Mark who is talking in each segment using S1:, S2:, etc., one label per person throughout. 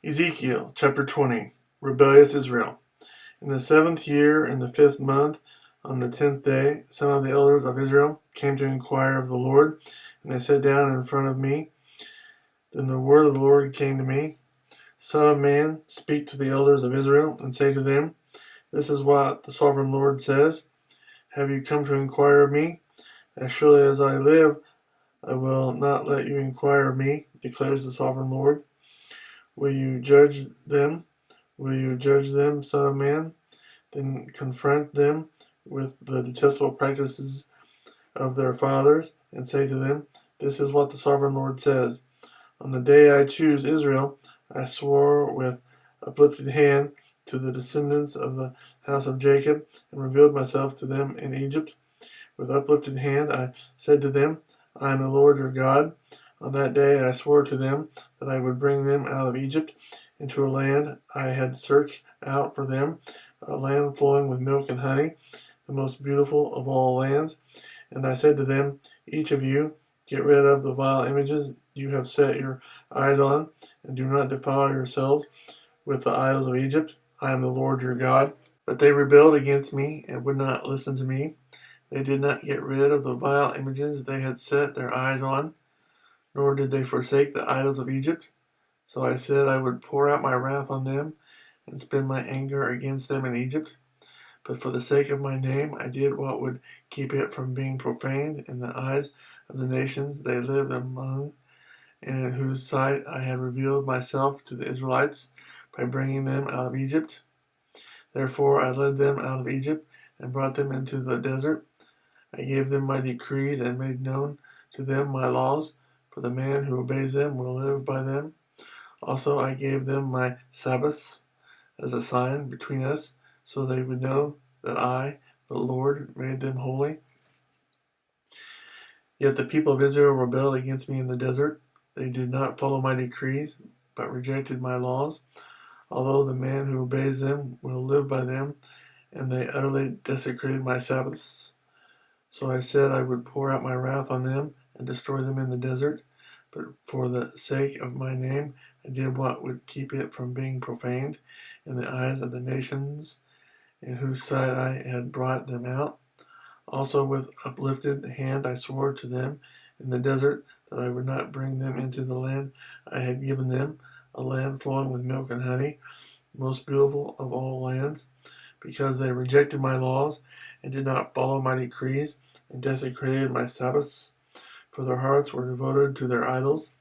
S1: Ezekiel chapter 20. Rebellious Israel. In the 7th year, in the 5th month, on the 10th day, some of the elders of Israel came to inquire of the Lord, and they sat down in front of me. Then the word of the Lord came to me. Son of man, speak to the elders of Israel, and say to them, This is what the sovereign Lord says. Have you come to inquire of me? As surely as I live, I will not let you inquire of me, declares the sovereign Lord. Will you judge them? Will you judge them, son of man? Then confront them with the detestable practices of their fathers, and say to them, This is what the sovereign Lord says. On the day I choose Israel, I swore with uplifted hand to the descendants of the house of Jacob, and revealed myself to them in Egypt. With uplifted hand I said to them, I am the Lord your God. On that day I swore to them that I would bring them out of Egypt into a land I had searched out for them, a land flowing with milk and honey, the most beautiful of all lands. And I said to them, Each of you, get rid of the vile images you have set your eyes on, and do not defile yourselves with the idols of Egypt. I am the Lord your God. But they rebelled against me and would not listen to me. They did not get rid of the vile images they had set their eyes on, nor did they forsake the idols of Egypt. So I said I would pour out my wrath on them and spend my anger against them in Egypt. But for the sake of my name, I did what would keep it from being profaned in the eyes of the nations they lived among, and in whose sight I had revealed myself to the Israelites by bringing them out of Egypt. Therefore I led them out of Egypt and brought them into the desert. I gave them my decrees and made known to them my laws, for the man who obeys them will live by them. Also I gave them my Sabbaths as a sign between us, so they would know that I, the Lord, made them holy. Yet the people of Israel rebelled against me in the desert. They did not follow my decrees, but rejected my laws. Although the man who obeys them will live by them, and they utterly desecrated my Sabbaths. So I said I would pour out my wrath on them and destroy them in the desert. But for the sake of my name, I did what would keep it from being profaned in the eyes of the nations in whose sight I had brought them out. Also with uplifted hand I swore to them in the desert that I would not bring them into the land I had given them, a land flowing with milk and honey, most beautiful of all lands, because they rejected my laws and did not follow my decrees and desecrated my Sabbaths, for their hearts were devoted to their idols.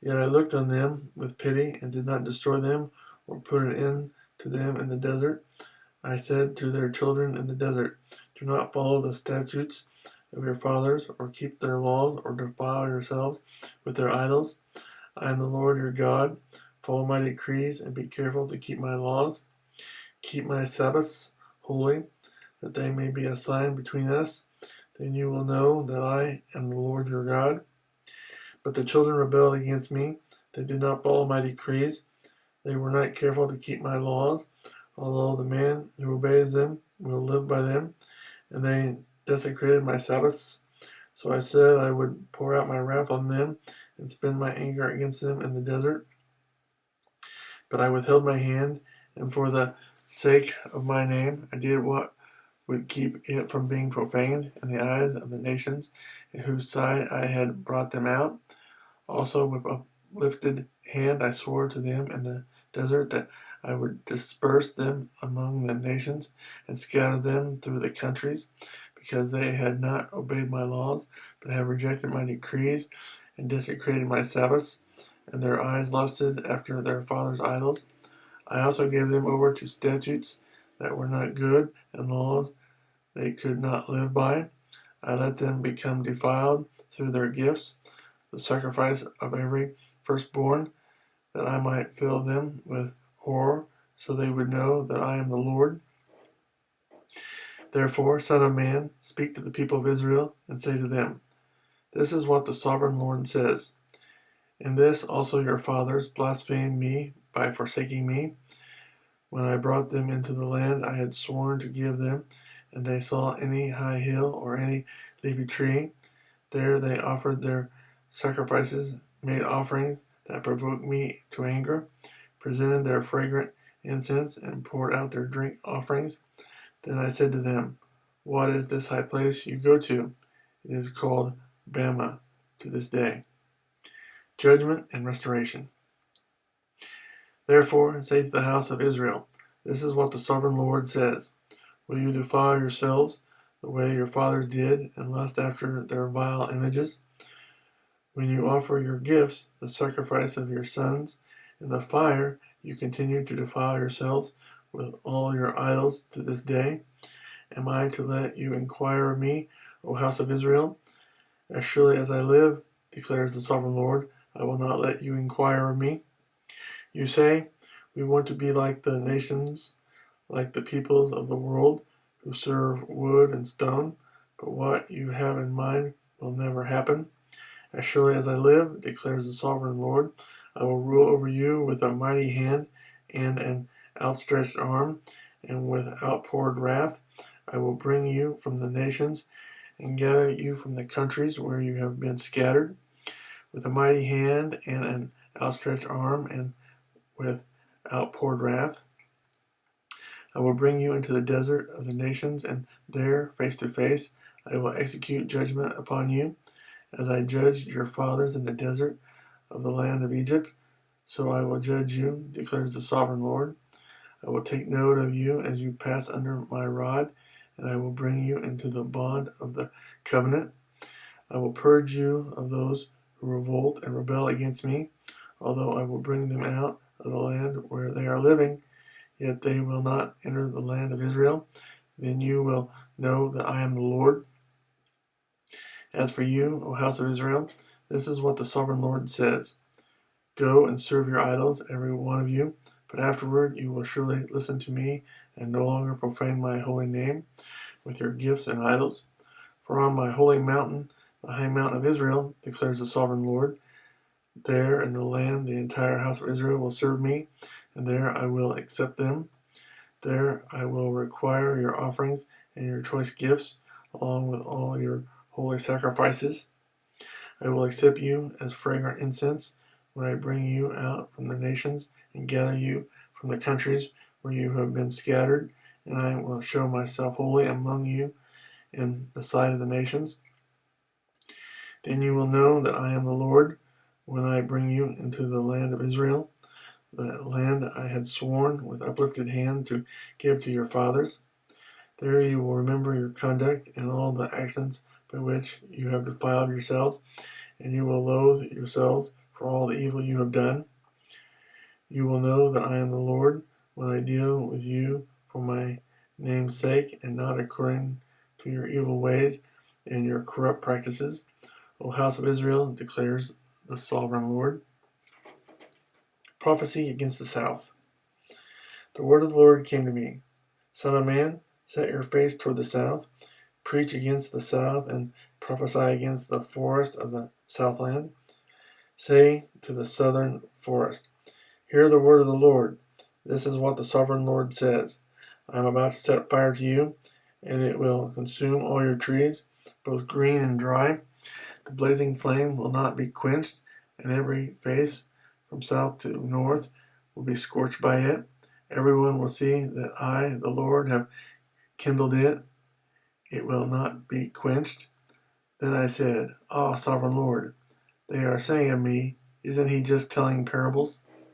S1: Yet I looked on them with pity and did not destroy them or put an end to them in the desert. I said to their children in the desert, Do not follow the statutes of your fathers, or keep their laws, or defile yourselves with their idols. I am the Lord your God. Follow my decrees and be careful to keep my laws. Keep my Sabbaths holy, that they may be a sign between us. Then you will know that I am the Lord your God. But the children rebelled against me. They did not follow my decrees. They were not careful to keep my laws, although the man who obeys them will live by them, and they desecrated my Sabbaths. So I said I would pour out my wrath on them and spend my anger against them in the desert. But I withheld my hand, and for the sake of my name, I did what would keep it from being profaned in the eyes of the nations in whose sight I had brought them out. Also with uplifted hand I swore to them in the desert that I would disperse them among the nations and scatter them through the countries, because they had not obeyed my laws, but had rejected my decrees and desecrated my Sabbaths, and their eyes lusted after their fathers' idols. I also gave them over to statutes that were not good, and laws they could not live by. I let them become defiled through their gifts, the sacrifice of every firstborn, that I might fill them with horror, so they would know that I am the Lord. Therefore, Son of man, speak to the people of Israel, and say to them, This is what the sovereign Lord says. In this also your fathers blasphemed me by forsaking me, when I brought them into the land I had sworn to give them, and they saw any high hill or any leafy tree. There they offered their sacrifices, made offerings that provoked me to anger. presented their fragrant incense, and poured out their drink offerings. Then I said to them, what is this high place you go to? It is called Bama to this day. Judgment and restoration. Therefore, say to the house of Israel, this is what the sovereign Lord says. Will you defile yourselves the way your fathers did, and lust after their vile images? When you offer your gifts, the sacrifice of your sons, in the fire, you continue to defile yourselves with all your idols to this day. Am I to let you inquire of me, O house of Israel? As surely as I live, declares the sovereign Lord, I will not let you inquire of me. You say, we want to be like the nations, like the peoples of the world, who serve wood and stone, but what you have in mind will never happen. As surely as I live, declares the sovereign Lord, I will rule over you with a mighty hand and an outstretched arm, and with outpoured wrath. I will bring you from the nations and gather you from the countries where you have been scattered, with a mighty hand and an outstretched arm, and with outpoured wrath. I will bring you into the desert of the nations, and there, face to face, I will execute judgment upon you, as I judged your fathers in the desert of the land of Egypt. So I will judge you, declares the sovereign Lord. I will take note of you as you pass under my rod, and I will bring you into the bond of the covenant. I will purge you of those who revolt and rebel against me, although I will bring them out of the land where they are living, yet they will not enter the land of Israel. Then you will know that I am the Lord. As for you, O house of Israel, this is what the sovereign Lord says. Go and serve your idols, every one of you, but afterward you will surely listen to me and no longer profane my holy name with your gifts and idols. For on my holy mountain, the high mountain of Israel, declares the sovereign Lord, there in the land the entire house of Israel will serve me, and there I will accept them. There I will require your offerings and your choice gifts, along with all your holy sacrifices. I will accept you as fragrant incense when I bring you out from the nations and gather you from the countries where you have been scattered, and I will show myself holy among you in the sight of the nations. Then you will know that I am the Lord when I bring you into the land of Israel, the land I had sworn with uplifted hand to give to your fathers. There you will remember your conduct and all the actions by which you have defiled yourselves, and you will loathe yourselves for all the evil you have done. You will know that I am the Lord when I deal with you for my name's sake, and not according to your evil ways and your corrupt practices, O house of Israel, declares the sovereign Lord. Prophecy against the south. The word of the Lord came to me. Son of man, set your face toward the south, preach against the south, and prophesy against the forest of the southland. Say to the southern forest, hear the word of the Lord. This is what the sovereign Lord says. I am about to set fire to you, and it will consume all your trees, both green and dry. The blazing flame will not be quenched, and every face from south to north will be scorched by it. Everyone will see that I, the Lord, have kindled it. It will not be quenched. Then I said, Ah, sovereign Lord, they are saying of me, isn't he just telling parables?